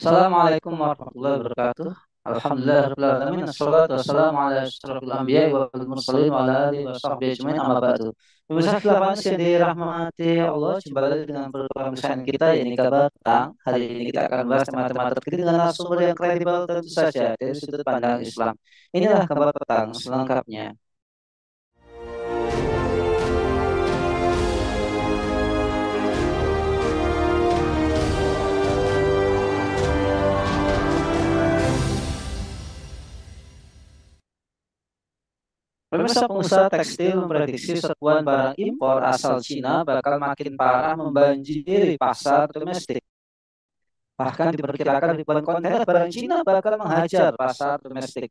Assalamualaikum warahmatullahi wabarakatuh. Alhamdulillah rabbil alamin. Assalatu wassalamu ala asyrofil anbiya'i wal mursalin wa ala alihi wa sahbihi ajmain amma ba'du. Pemirsa khilafan yang dirahmati Allah, jumpa lagi dengan perbincangan kita ini kabar tentang hari ini kita akan bahas tema-tema terkini dengan narasumber yang kredibel tentu saja dari sudut pandang Islam. Inilah kabar petang selengkapnya. Pemirsa pengusaha tekstil memprediksi serbuan barang impor asal Cina bakal makin parah membanjiri pasar domestik. Bahkan diperkirakan ribuan kontainer barang Cina bakal menghajar pasar domestik.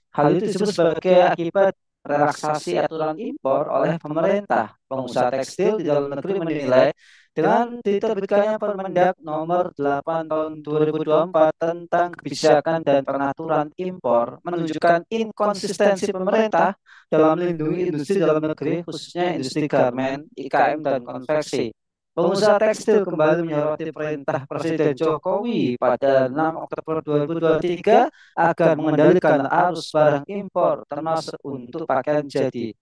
Hal itu disebut sebagai akibat relaksasi aturan impor oleh pemerintah. Pengusaha tekstil di dalam negeri menilai dengan diterbitkannya Permendak Nomor 8 Tahun 2024 tentang kebijakan dan pengaturan impor menunjukkan inkonsistensi pemerintah dalam melindungi industri dalam negeri, khususnya industri garmen, IKM, dan konveksi. Pengusaha tekstil kembali menyoroti perintah Presiden Jokowi pada 6 Oktober 2023 agar mengendalikan arus barang impor termasuk untuk pakaian jadi.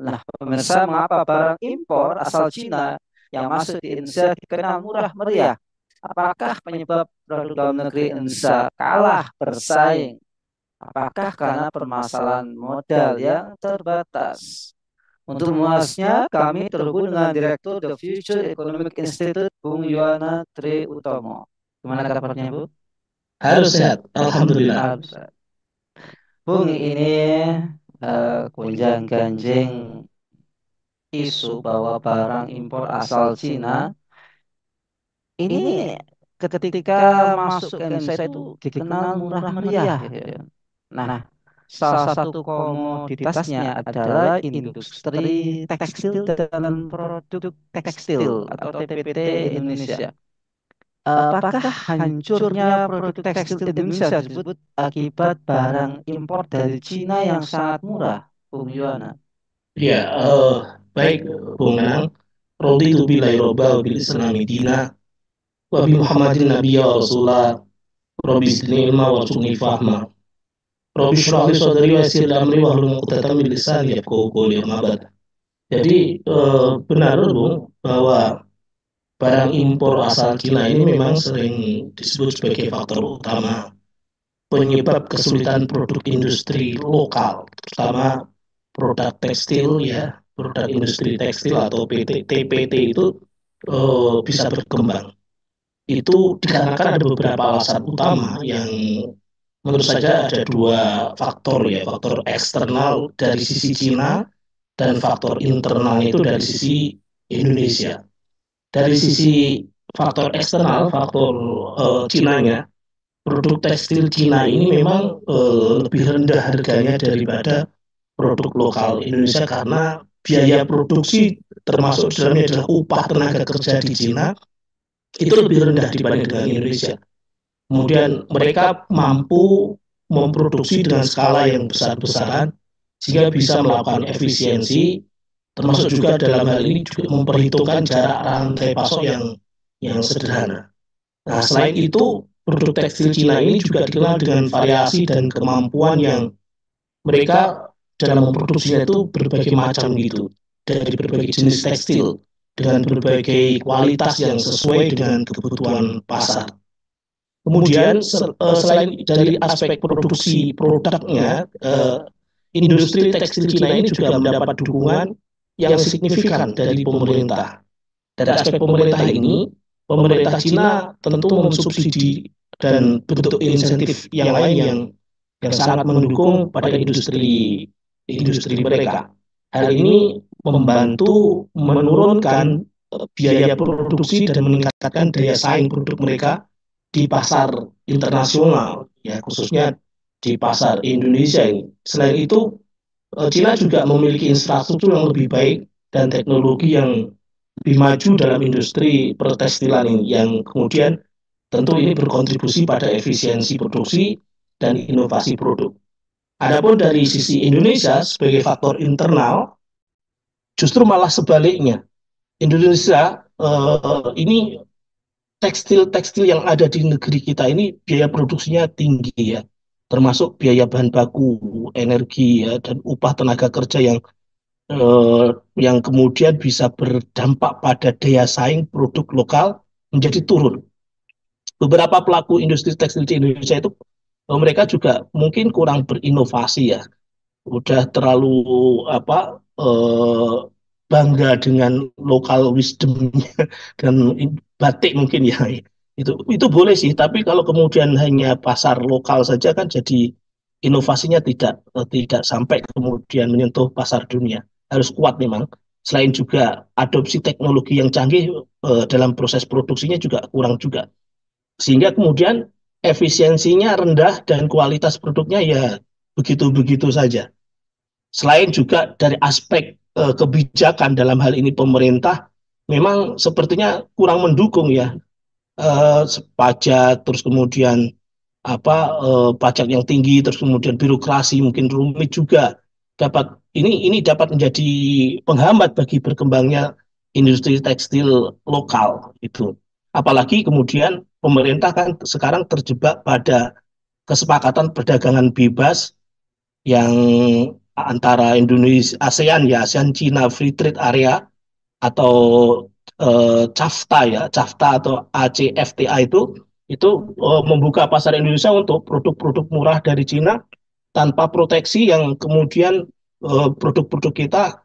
Nah, pemirsa, mengapa barang impor asal Cina yang masuk di Indonesia dikenal murah meriah? Apakah penyebab produk dalam negeri Indonesia kalah bersaing? Apakah karena permasalahan modal yang terbatas? Untuk mengulasnya, kami terhubung dengan Direktur The Future Economic Institute, Bung Yuwana Tri Utomo. Gimana kabarnya, Bu? Harus sehat, Alhamdulillah. Harus. Bung, ini gonjang-ganjing isu bahwa barang impor asal Cina ini ketika masuk ke Indonesia itu dikenal murah meriah, gitu ya. Nah, salah satu komoditasnya adalah industri tekstil dan produk tekstil atau TPT Indonesia. Apakah hancurnya produk tekstil Indonesia disebut akibat barang impor dari Cina yang sangat murah, Bung Yuana? Ya, baik, Bung Nanang. Raditu billahi robba wa bil islami dina wa bi Muhammadin nabiyya wa rasulah rabbi zidni ilma warzuqni fahma rabbi shrah li sadri wa yassir li amri wahlul 'uqdatam min lisani yafqahu qawli amma ba'd. Jadi benar, Bung, bahwa barang impor asal Cina ini memang sering disebut sebagai faktor utama penyebab kesulitan produk industri lokal, terutama produk tekstil ya, produk industri tekstil atau TPT itu bisa berkembang. Itu dikarenakan ada beberapa alasan utama yang menurut saya ada dua faktor ya, faktor eksternal dari sisi Cina dan faktor internal itu dari sisi Indonesia. Dari sisi faktor eksternal, faktor Cinanya, produk tekstil Cina ini memang lebih rendah harganya daripada produk lokal Indonesia karena biaya produksi termasuk dalamnya adalah upah tenaga kerja di Cina itu lebih rendah dibanding dengan Indonesia. Kemudian mereka mampu memproduksi dengan skala yang besar-besaran sehingga bisa melakukan efisiensi termasuk juga dalam hal ini juga memperhitungkan jarak rantai pasok yang sederhana. Nah, selain itu produk tekstil Cina ini juga dikenal dengan variasi dan kemampuan yang mereka dalam memproduksinya itu berbagai macam gitu, dari berbagai jenis tekstil dengan berbagai kualitas yang sesuai dengan kebutuhan pasar. Kemudian selain dari aspek produksi produknya, industri tekstil Cina ini juga mendapat dukungan yang signifikan dari pemerintah. Dari aspek pemerintah ini, pemerintah Cina tentu mensubsidi dan bentuk insentif yang lain yang sangat mendukung pada industri industri mereka. Hal ini membantu menurunkan biaya produksi dan meningkatkan daya saing produk mereka di pasar internasional, ya khususnya di pasar Indonesia ini. Selain itu, Cina juga memiliki infrastruktur yang lebih baik dan teknologi yang lebih maju dalam industri pertekstilan ini, yang kemudian tentu ini berkontribusi pada efisiensi produksi dan inovasi produk. Adapun dari sisi Indonesia sebagai faktor internal, justru malah sebaliknya. Indonesia ini tekstil-tekstil yang ada di negeri kita ini biaya produksinya tinggi ya, termasuk biaya bahan baku, energi ya, dan upah tenaga kerja eh, yang kemudian bisa berdampak pada daya saing produk lokal menjadi turun. Beberapa pelaku industri tekstil di Indonesia itu mereka juga mungkin kurang berinovasi ya, udah terlalu apa bangga dengan lokal wisdomnya dan batik mungkin ya, itu boleh sih, tapi kalau kemudian hanya pasar lokal saja kan jadi inovasinya tidak sampai kemudian menyentuh pasar dunia. Harus kuat memang, selain juga adopsi teknologi yang canggih dalam proses produksinya juga kurang juga, sehingga kemudian efisiensinya rendah dan kualitas produknya ya begitu-begitu saja. Selain juga dari aspek kebijakan dalam hal ini pemerintah memang sepertinya kurang mendukung ya, pajak, terus kemudian pajak yang tinggi, terus kemudian birokrasi mungkin rumit juga, ini dapat menjadi penghambat bagi berkembangnya industri tekstil lokal itu. Apalagi kemudian pemerintah kan sekarang terjebak pada kesepakatan perdagangan bebas yang antara Indonesia, ASEAN ya, ASEAN China Free Trade Area atau CAFTA ya, CAFTA atau ACFTA itu membuka pasar Indonesia untuk produk-produk murah dari Cina tanpa proteksi yang kemudian produk-produk kita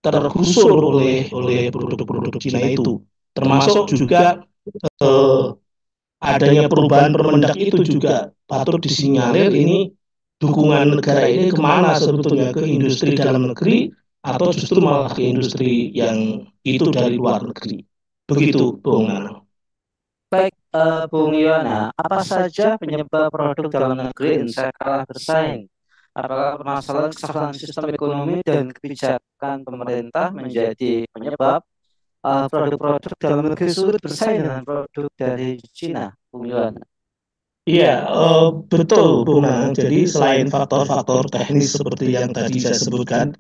tergusur oleh produk-produk Cina itu. Termasuk juga eh, adanya perubahan Permendak itu juga patut disinyalir, ini dukungan negara ini kemana sebetulnya, ke industri dalam negeri atau justru malah ke industri yang itu dari luar negeri. Begitu, Bung Nanang. Baik, Bung Yona, apa saja penyebab produk dalam negeri Indonesia kalah bersaing? Apakah permasalahan kesalahan sistem ekonomi dan kebijakan pemerintah menjadi penyebab produk-produk dalam negeri sulit bersaing dengan produk dari Cina, Bung Yona? Iya, betul, Bung Nanang. Jadi selain faktor-faktor teknis seperti yang tadi saya sebutkan,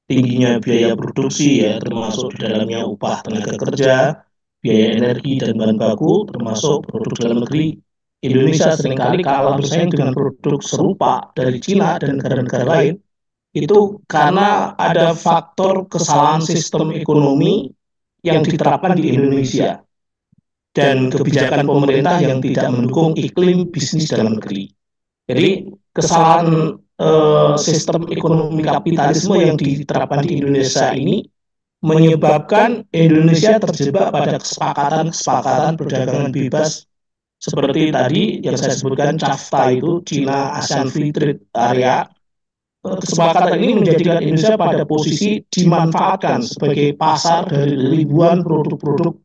tingginya biaya produksi ya, termasuk di dalamnya upah tenaga kerja, biaya energi dan bahan baku, termasuk produk dalam negeri, Indonesia seringkali kalah bersaing dengan produk serupa dari Cina dan negara-negara lain, itu karena ada faktor kesalahan sistem ekonomi yang diterapkan di Indonesia dan kebijakan pemerintah yang tidak mendukung iklim bisnis dalam negeri. Jadi kesalahan sistem ekonomi kapitalisme yang diterapkan di Indonesia ini menyebabkan Indonesia terjebak pada kesepakatan-kesepakatan perdagangan bebas seperti tadi yang saya sebutkan, CAFTA itu, China ASEAN Free Trade Area. Kesepakatan ini menjadikan Indonesia pada posisi dimanfaatkan sebagai pasar dari ribuan produk-produk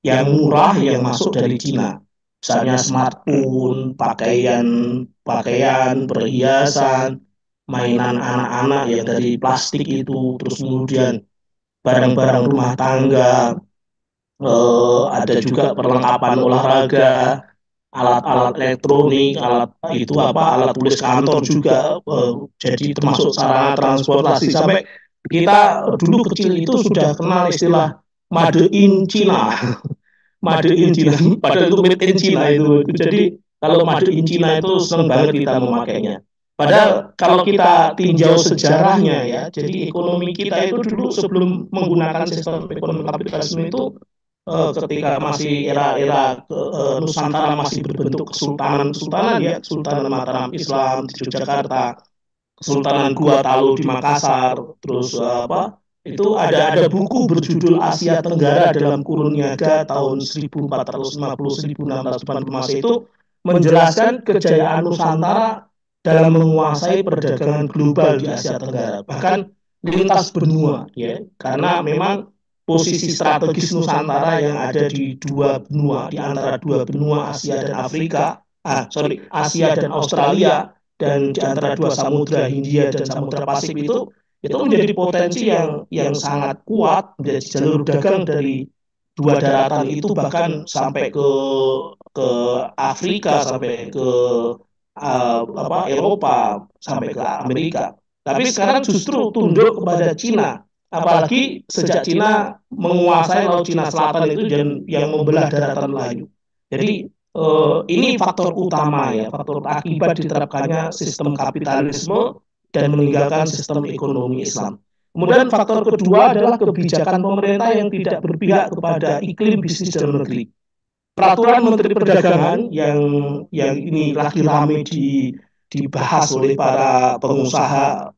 yang murah yang masuk dari Cina. Misalnya smartphone, pakaian, pakaian, perhiasan, mainan anak-anak yang dari plastik itu, terus kemudian barang-barang rumah tangga, ada juga perlengkapan olahraga, alat-alat elektronik, alat itu alat tulis kantor juga, jadi termasuk sarana transportasi, sampai kita dulu kecil itu sudah kenal istilah Made in China. Made in China, padahal itu made in China itu. Jadi kalau Made in China itu senang banget kita memakainya. Padahal kalau kita tinjau sejarahnya ya, jadi ekonomi kita itu dulu sebelum menggunakan sistem ekonomi kapitalisme itu, ketika masih era-era Nusantara masih berbentuk kesultanan-kesultanan ya, Kesultanan Mataram Islam di Yogyakarta, Kesultanan Gua Talu di Makassar, terus itu ada buku berjudul Asia Tenggara dalam Kurun Niaga tahun 1450-1680 Masehi itu menjelaskan kejayaan Nusantara dalam menguasai perdagangan global di Asia Tenggara, bahkan lintas benua ya, karena memang posisi strategis Nusantara yang ada di dua benua, di antara dua benua Asia dan Afrika, Asia dan Australia, dan di antara dua samudra Hindia dan Samudra Pasifik itu menjadi potensi yang sangat kuat, menjadi jalur dagang dari dua daratan itu, bahkan sampai ke Afrika, sampai ke Eropa, sampai ke Amerika. Tapi sekarang justru tunduk kepada Cina. apalagi sejak Cina menguasai Laut Cina Selatan itu dan yang membelah daratan Melayu. Jadi ini faktor utama ya, faktor akibat diterapkannya sistem kapitalisme dan meninggalkan sistem ekonomi Islam. Kemudian faktor kedua adalah kebijakan pemerintah yang tidak berpihak kepada iklim bisnis dalam negeri. Peraturan Menteri Perdagangan yang ini lagi ramai dibahas oleh para pengusaha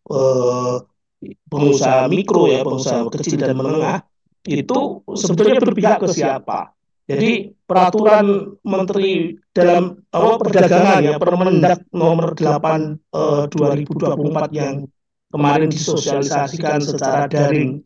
mikro ya, pengusaha kecil dan menengah itu sebetulnya berpihak ke siapa? Jadi peraturan Menteri dalam perdagangan ya Permendak nomor 8 2024 yang kemarin disosialisasikan secara daring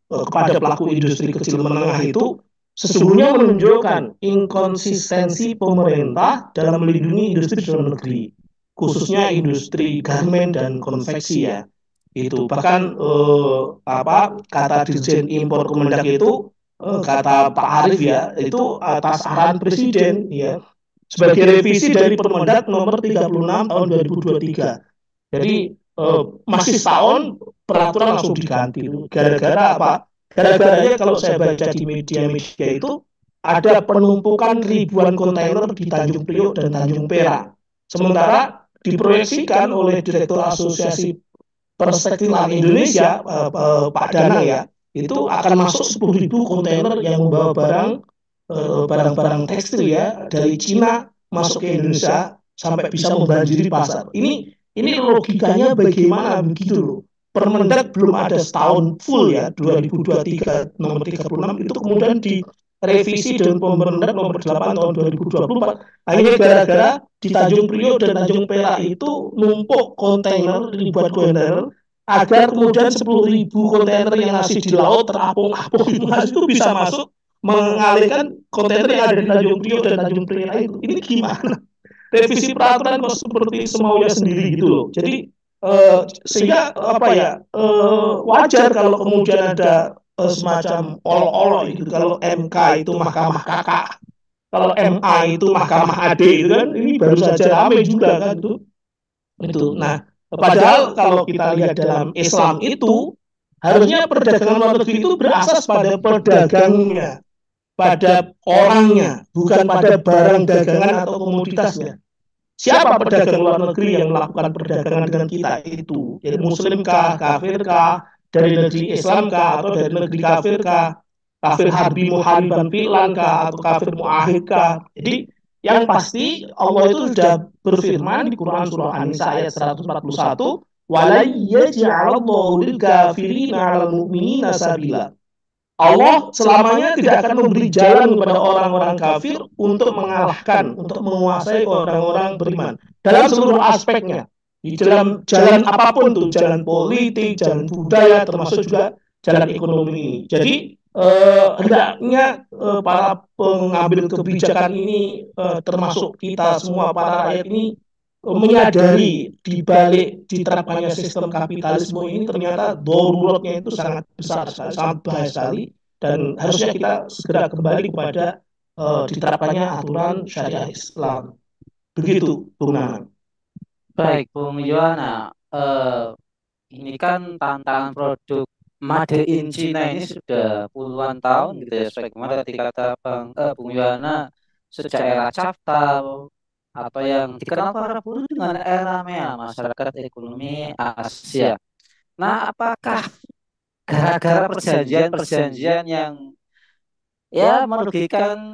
kepada pelaku industri kecil menengah itu sesungguhnya menunjukkan inkonsistensi pemerintah dalam melindungi industri dalam negeri, khususnya industri garmen dan konveksi ya. Itu bahkan kata Dirjen Impor Kemendak itu kata Pak Arief ya, itu atas arahan Presiden ya sebagai revisi dari Permendak nomor 36 tahun 2023. Jadi masih setahun peraturan langsung diganti. Gara-gara apa? Gara-garanya kalau saya baca di media-media itu ada penumpukan ribuan kontainer di Tanjung Priok dan Tanjung Perak. Sementara diproyeksikan oleh Direktur Asosiasi Perstektilan Indonesia, Pak Danang ya, itu akan masuk 10.000 kontainer yang membawa barang-barang tekstil ya dari Cina masuk ke Indonesia sampai bisa membanjiri pasar. Ini logikanya bagaimana begitu loh. Permendak belum ada setahun full ya 2023 nomor 36 itu kemudian direvisi dengan Permendak nomor 8 tahun 2024 hanya gara-gara di Tanjung Priok dan Tanjung Perak itu numpuk kontainer ribuan kontainer agar kemudian 10.000 kontainer yang masih di laut terapung-apung itu bisa masuk mengalihkan kontainer yang ada di Tanjung Priok dan Tanjung Perak itu. Ini gimana? Revisi peraturan kok seperti semaunya sendiri gitu loh. Jadi sehingga wajar kalau kemudian ada semacam olok-olok gitu. Kalau MK itu mahkamah kakak, kalau MA itu mahkamah adik itu kan ini baru saja ramai juga kan itu. Nah, padahal kalau kita lihat dalam Islam itu harusnya perdagangan luar negeri itu berasas pada pedagangnya, pada orangnya, bukan pada barang dagangan atau komoditasnya. Siapa pedagang luar negeri yang melakukan perdagangan dengan kita itu? Jadi muslimkah, kafirkah, dari negeri Islamkah, atau dari negeri kafirkah, kafir harbi muhariban fi'lankah, atau kafir mu'ahidkah. Jadi yang pasti Allah itu sudah berfirman di Quran surah An-Nisa ayat 141, "Wala yaj'alallahu lil kafirina 'alal mu'minina sabila." Allah selamanya tidak akan memberi jalan kepada orang-orang kafir untuk mengalahkan, untuk menguasai orang-orang beriman dalam seluruh aspeknya. Di dalam jalan apapun tuh, jalan politik, jalan budaya, termasuk juga jalan ekonomi. Jadi hendaknya para pengambil kebijakan ini, termasuk kita semua para rakyat ini menyadari di balik diterapkannya sistem kapitalisme ini ternyata daruratnya itu sangat besar sekali, sangat bahaya sekali dan harusnya kita segera kembali kepada diterapkannya aturan syariah Islam. Begitu, Bung Nanang. Baik, Bung Yohana. Ini kan tantangan produk Made in China ini sudah puluhan tahun gitu ya. Sebagaimana tadi kata Bung Yohana, sejak era CAFTA atau yang dikenal para buruh dengan era MEA, masyarakat ekonomi Asia. Nah, apakah gara-gara perjanjian-perjanjian yang ya merugikan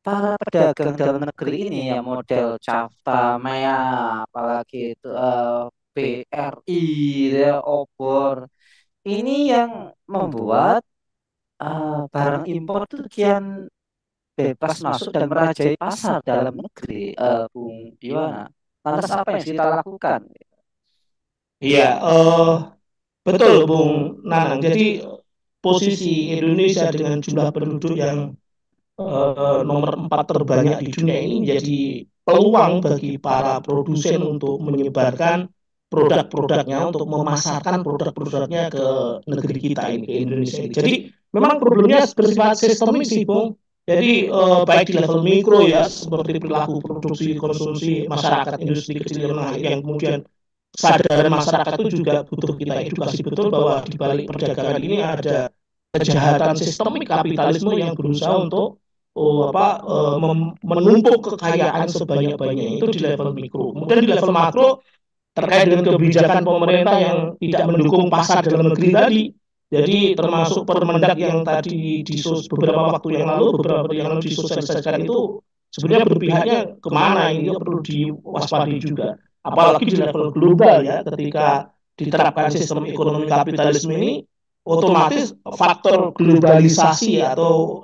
para pedagang dalam negeri ini ya, model CAFTA, MEA, apalagi itu BRI, ya, obor, ini yang membuat barang impor itu kian bebas masuk dan merajai pasar dalam negeri, Bung Iwana. Lantas apa yang kita lakukan? Iya, betul Bung Nanang. Jadi posisi Indonesia dengan jumlah penduduk yang nomor 4 terbanyak di dunia ini menjadi peluang bagi para produsen untuk menyebarkan produk-produknya, untuk memasarkan produk-produknya ke negeri kita ini, ke Indonesia ini. Jadi memang problemnya bersifat sistemik sih, Bung. Jadi baik di level mikro ya, seperti perilaku produksi konsumsi masyarakat industri kecil yang kemudian kesadaran masyarakat itu juga butuh kita edukasi betul bahwa di balik perdagangan ini ada kejahatan sistemik kapitalisme yang berusaha untuk menumpuk kekayaan sebanyak-banyaknya itu di level mikro. Kemudian di level makro terkait dengan kebijakan pemerintah yang tidak mendukung pasar dalam negeri tadi. Jadi termasuk Permendak yang tadi beberapa waktu yang lalu, beberapa yang lalu disosialisasikan itu sebenarnya berpihaknya kemana, ini perlu diwaspadai juga. Apalagi di level global ya, ketika diterapkan sistem ekonomi kapitalisme ini, otomatis faktor globalisasi atau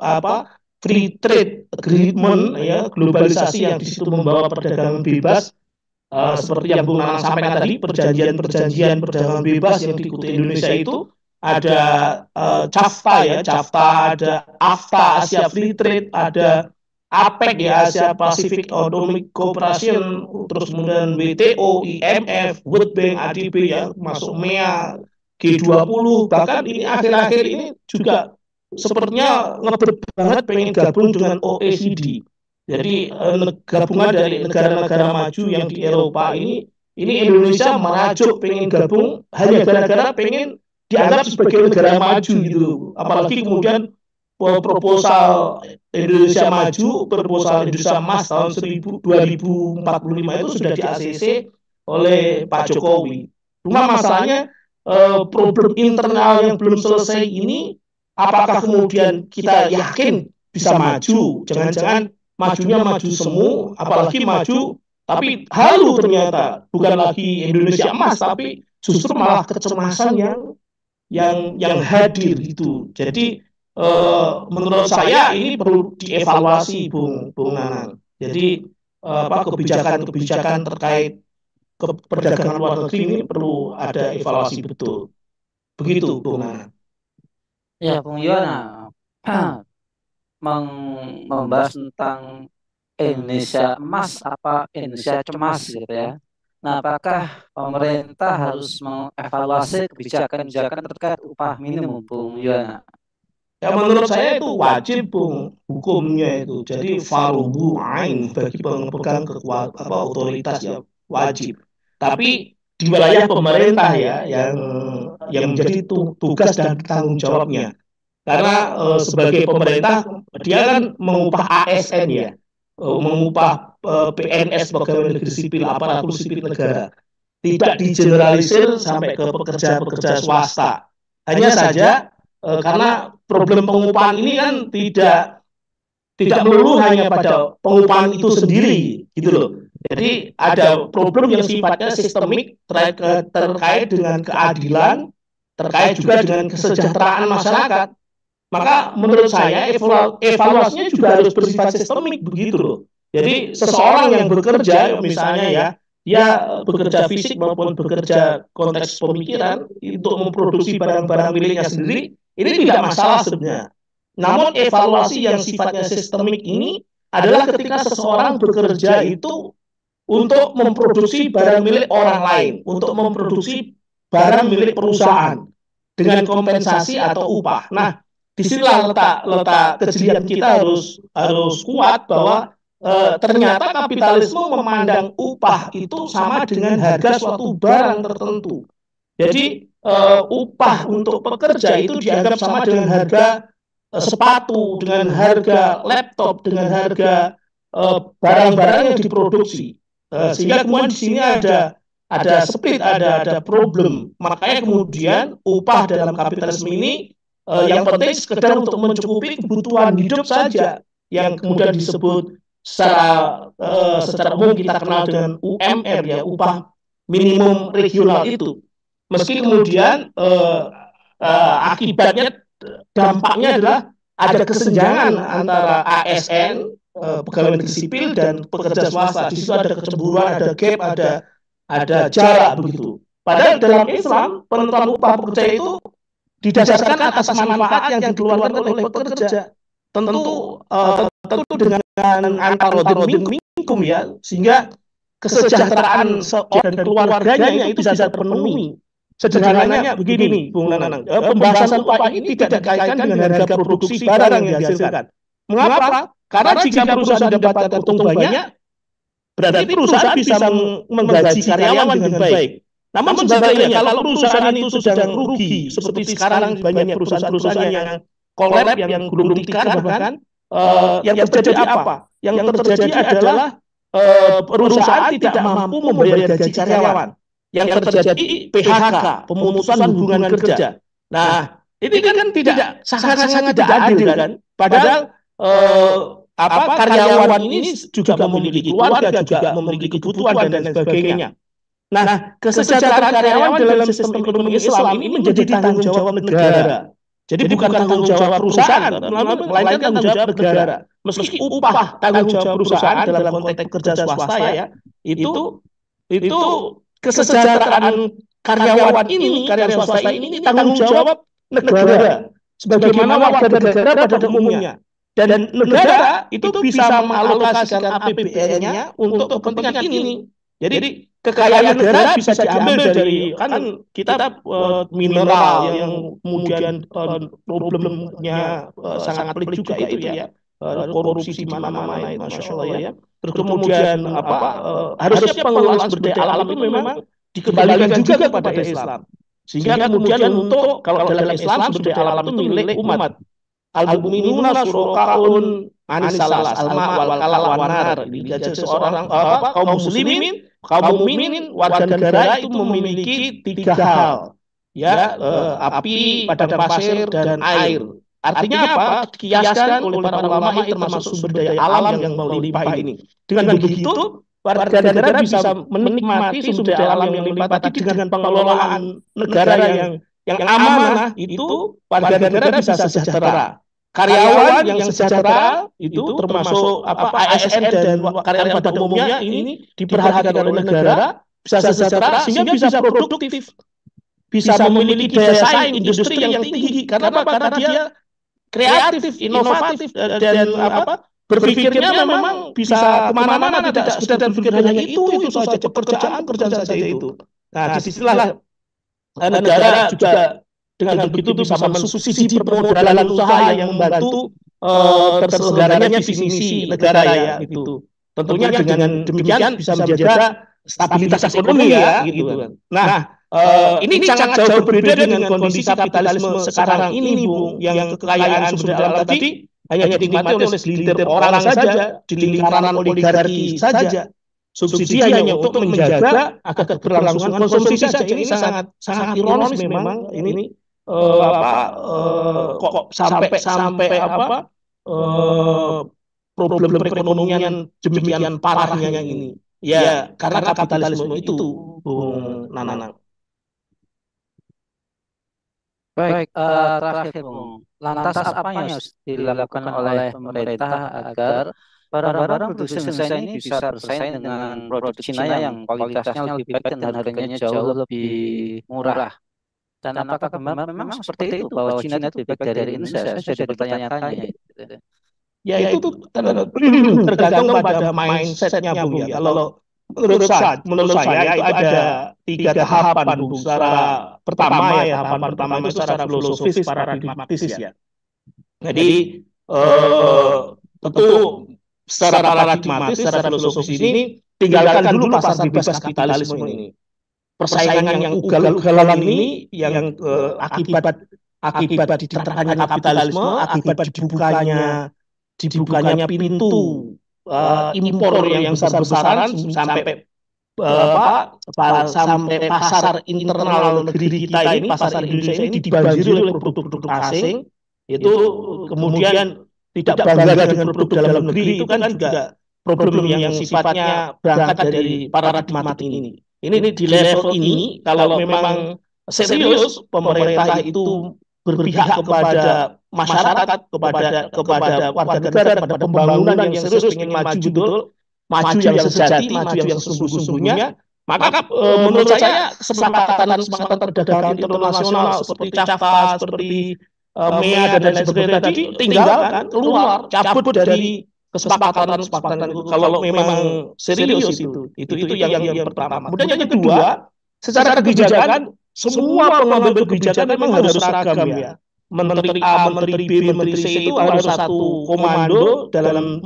free trade agreement ya, globalisasi yang di situ membawa perdagangan bebas. Seperti yang Bung Nanang sampaikan tadi, perjanjian perdagangan bebas yang diikuti Indonesia itu ada CAFTA ya, CAFTA, ada AFTA Asia Free Trade, ada APEC ya, Asia Pacific Economic Cooperation, terus kemudian WTO, IMF, World Bank, ADB ya, masuk MEA, G20, bahkan ini akhir-akhir ini juga sepertinya ngebet banget pengen gabung dengan OECD. Jadi gabungan dari negara-negara maju yang di Eropa ini Indonesia merajuk pengen gabung hanya gara-gara pengen dianggap sebagai negara maju gitu. Apalagi kemudian proposal Indonesia Maju, proposal Indonesia Emas tahun 2045 itu sudah di ACC oleh Pak Jokowi. Cuma masalahnya problem internal yang belum selesai ini, apakah kemudian kita yakin bisa maju? Jangan-jangan majunya maju semu, apalagi maju tapi halu ternyata bukan lagi Indonesia Emas, tapi justru malah kecemasan yang hadir gitu. Jadi menurut saya ini perlu dievaluasi, Bung Nanang. Jadi kebijakan-kebijakan terkait perdagangan luar negeri ini perlu ada evaluasi betul. Begitu, Bung Nanang. Ya, Bung Yona, membahas tentang Indonesia emas apa Indonesia cemas gitu ya. Nah, apakah pemerintah harus mengevaluasi kebijakan-kebijakan terkait upah minimum, Bung Yona? Ya menurut saya itu wajib, Bung, hukumnya itu. Jadi fardu ain bagi pemegang kekuatan otoritas ya wajib. Tapi di wilayah pemerintah ya yang menjadi tugas dan tanggung jawabnya. Karena sebagai pemerintah dia kan mengupah ASN ya, mengupah PNS pegawai negeri sipil, aparatur sipil negara. Tidak digeneralisir sampai ke pekerja-pekerja swasta. Hanya saja karena problem pengupahan ini kan tidak melulu hanya pada pengupahan itu sendiri gitu loh. Jadi ada problem yang sifatnya sistemik terkait dengan keadilan, terkait juga dengan kesejahteraan masyarakat. Maka menurut saya evaluasinya juga harus bersifat sistemik begitu loh. Jadi seseorang yang bekerja misalnya ya, dia bekerja fisik maupun bekerja konteks pemikiran untuk memproduksi barang-barang miliknya sendiri, ini tidak masalah sebenarnya. Namun evaluasi yang sifatnya sistemik ini adalah ketika seseorang bekerja itu untuk memproduksi barang milik orang lain, untuk memproduksi barang milik perusahaan dengan kompensasi atau upah. Nah, disinilah letak kejelian kita harus kuat bahwa ternyata kapitalisme memandang upah itu sama dengan harga suatu barang tertentu. Jadi upah untuk pekerja itu dianggap sama dengan harga sepatu, dengan harga laptop, dengan harga barang-barang yang diproduksi. Sehingga kemudian di sini ada split, ada problem. Makanya kemudian upah dalam kapitalisme ini yang penting sekedar untuk mencukupi kebutuhan hidup saja, yang kemudian disebut secara umum kita kenal dengan UMR ya, upah minimum regional itu. Meski kemudian akibatnya dampaknya adalah ada kesenjangan antara ASN pegawai negeri sipil dan pekerja swasta. Di situ ada kecemburuan, ada gap, ada jarak begitu. Padahal dalam Islam penentuan upah pekerja itu didasarkan atas manfaat yang dikeluarkan oleh pekerja. Tentu dengan antarodin minkum ya, sehingga kesejahteraan seorang dan keluarganya itu bisa terpenuhi. Sederhananya begini, Bung Nanang, pembahasan upah ini tidak dikaitkan dengan harga produksi barang yang dihasilkan. Mengapa? Karena jika perusahaan mendapatkan untung banyak, berarti perusahaan bisa menggaji karyawan dengan baik. Namun sebaliknya kalau perusahaan itu sedang rugi, seperti sekarang banyak perusahaan-perusahaan yang collab, yang gulung tikar bahkan, yang terjadi apa? Yang terjadi adalah perusahaan tidak mampu membayar gaji karyawan. Yang terjadi PHK, pemutusan hubungan kerja. Nah, ini kan tidak sangat-sangat tidak adil kan? Padahal karyawan ini juga memiliki keluarga, juga memiliki kebutuhan dan lain sebagainya. Nah, kesejahteraan karyawan dalam sistem ekonomi Islam ini menjadi tanggung jawab negara. Jadi bukan tanggung jawab perusahaan, melainkan tanggung jawab negara. Meski upah tanggung jawab perusahaan dalam konteks pekerja swasta ya, itu kesejahteraan karyawan ini, karyawan swasta ini tanggung jawab negara. Sebagaimana warga negara pada umumnya. Dan negara itu bisa mengalokasikan APBN-nya untuk kepentingan ini. Jadi kekayaan negara bisa diambil dari, kan kita mineral yang kemudian problemnya sangat pelik juga itu ya, korupsi di mana-mana, masya Allah ya. Terus kemudian harusnya pengelolaan sumber daya alam itu memang dikembalikan juga kepada Islam. Sehingga kemudian untuk, kalau dalam Islam sumber daya alam itu milik umat. Al-mu'minuna syurakaun anisalas alma wal kala wanar. Jadi seorang kaum muslimin, kaum mukminin, warga negara itu memiliki tiga hal, ya, api, padang pasir, dan air. Artinya apa? Dikiaskan oleh para ulama ini termasuk sumber daya alam yang melimpah ini. Dengan begitu, warga negara bisa menikmati sumber daya alam yang melimpah tadi dengan pengelolaan negara yang amanah, itu warga negara bisa sejahtera. Karyawan yang sejahtera itu termasuk ASN dan karyawan pada umumnya ini diperhatikan oleh negara, bisa sejahtera sehingga bisa produktif, bisa memiliki daya saing industri yang tinggi. Karena apa? Karena dia kreatif, inovatif, dan berpikirnya memang bisa kemana-mana, tidak sekedar berpikir hanya itu saja, pekerjaan saja itu. Nah, disitulah negara juga dengan begitu bisa mensubsidi permodalan usaha yang membantu terselenggaranya visi misi negara ya itu. Tentunya dengan demikian bisa menjaga stabilitas ekonomi ya gitu kan. Nah, ini sangat jauh berbeda dengan kondisi kapitalisme sekarang ini, Bung, yang kekayaan sumber daya alam tadi hanya dinikmati oleh segelintir orang saja, di lingkaran oligarki saja. Subsidi hanya untuk menjaga agar keberlangsungan konsumsi saja. Ini sangat ironis memang ini. Kok sampai problem perekonomian demikian parahnya ini ya, karena kapitalisme itu, Bung Nanang. Baik, terakhir Bung, lantas apa yang harus dilakukan oleh pemerintah agar barang-barang produksi Indonesia ini bisa bersaing dengan produk Cina yang kualitasnya lebih baik dan harganya jauh lebih murah? Dan apakah memang seperti itu bahwa Cina itu lebih baik dari Indonesia? Saya sudah bertanya-tanya. Ya itu tergantung pada mindsetnya, Bung ya. Kalau menurut saya itu ada tiga tahapan, Bung. Secara pertama ya, tahapan pertama itu secara filosofis, paradigmatis ya. Jadi tentu secara paradigmatis, secara filosofis ini tinggalkan dulu pasar bebas kapitalisme ini. Persaingan yang ugal-ugalan ini yang akibat diterapkannya kapitalisme, akibat dibukanya pintu impor yang besar-besaran sampai pasar internal negeri kita ini, pasar Indonesia ini dibanjiri oleh produk-produk asing. Itu kemudian tidak bangga dengan produk dalam negeri, itu kan juga problem yang sifatnya berangkat dari paradigmatik ini. Ini di level ini, kalau memang serius pemerintah itu berpihak kepada masyarakat, kepada warga negara, kepada pembangunan yang serius, ingin maju betul, maju yang sejati, maju yang sesungguh-sungguhnya, maka menurut saya kesepakatan perdagangan internasional seperti CAFTA, seperti MEA dan lain sebagainya tadi tinggalkan, keluar, cabut dari kesepakatan itu kalau memang serius itu yang pertama. Kemudian yang kedua, secara kebijakan semua pengambil kebijakan memang harus seragam ya. Menteri A, Menteri B, Menteri C itu harus satu komando dalam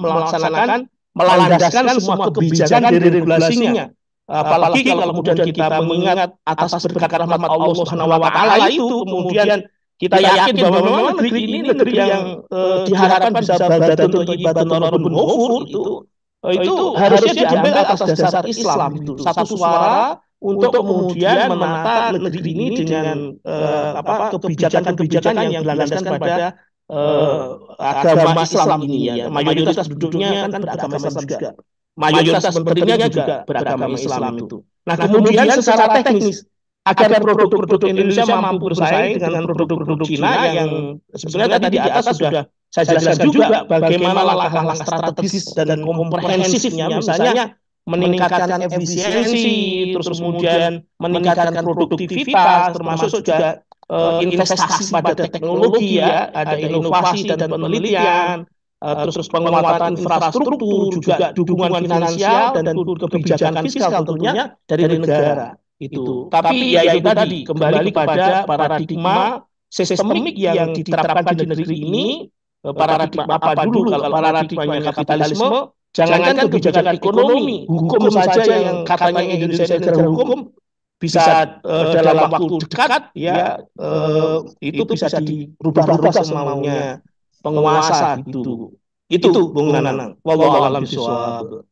melandaskan semua kebijakan dari regulasinya. Apalagi kalau kemudian kita mengingat atas berkat rahmat Allah Subhanahu wa taala itu, kemudian kita yakin bahwa memang negeri ini negeri yang diharapkan bisa baldatun thayyibatun wa rabbun ghafur, itu harusnya diambil atas dasar Islam itu. Satu suara untuk kemudian menata negeri ini dengan kebijakan-kebijakan yang berlandaskan pada agama Islam ini ya. Mayoritas penduduknya kan beragama Islam juga. Mayoritas menterinya juga beragama Islam itu. Nah, kemudian secara teknis agar produk-produk Indonesia mampu bersaing dengan produk-produk Cina yang sebenarnya tadi di atas sudah saya jelaskan juga bagaimana langkah-langkah strategis dan komprehensifnya, misalnya meningkatkan efisiensi, terus kemudian meningkatkan produktivitas, termasuk juga investasi pada teknologi ya, ada inovasi dan penelitian, terus penguatan infrastruktur, juga dukungan finansial dan kebijakan fiskal tentunya dari negara itu. Tapi ya itu tadi kembali kepada paradigma sistemik yang diterapkan di negeri ini. Paradigma apa dulu? Kalau paradigmanya kapitalisme, jangankan kebijakan ekonomi, hukum saja yang katanya Indonesia negara hukum bisa dalam waktu dekat ya itu bisa dirubah-rubah semaunya penguasa gitu. Itu Bung Nanang. Wallahu a'lam bishawab.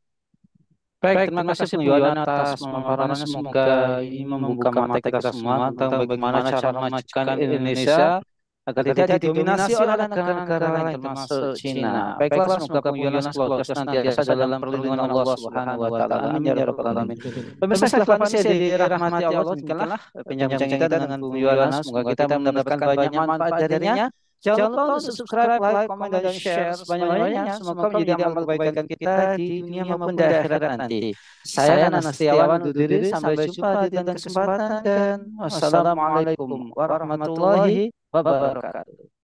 Baik, terima kasih Bung Yohan atas pemaparannya. Semoga ini membuka mata kita semua tentang bagaimana cara memajukan Indonesia agar tidak didominasi oleh negara-negara lain termasuk Cina. Baiklah, semoga Bung Yohan semoga senantiasa dalam perlindungan Allah Subhanahu wa taala. Amin ya rabbal alamin. Pemirsa sekalian, saya dirahmati Allah, demikianlah bincang-bincang kita dengan Bung Yohan. Semoga kita mendapatkan banyak manfaat darinya. Jangan lupa untuk subscribe, like, komen, dan share sebanyak-banyaknya. Semoga menjadi amal kebaikan kita di dunia maupun di akhirat nanti. Saya Nana Setiawan undur diri. Sampai jumpa di lain kesempatan dan wassalamualaikum warahmatullahi wabarakatuh.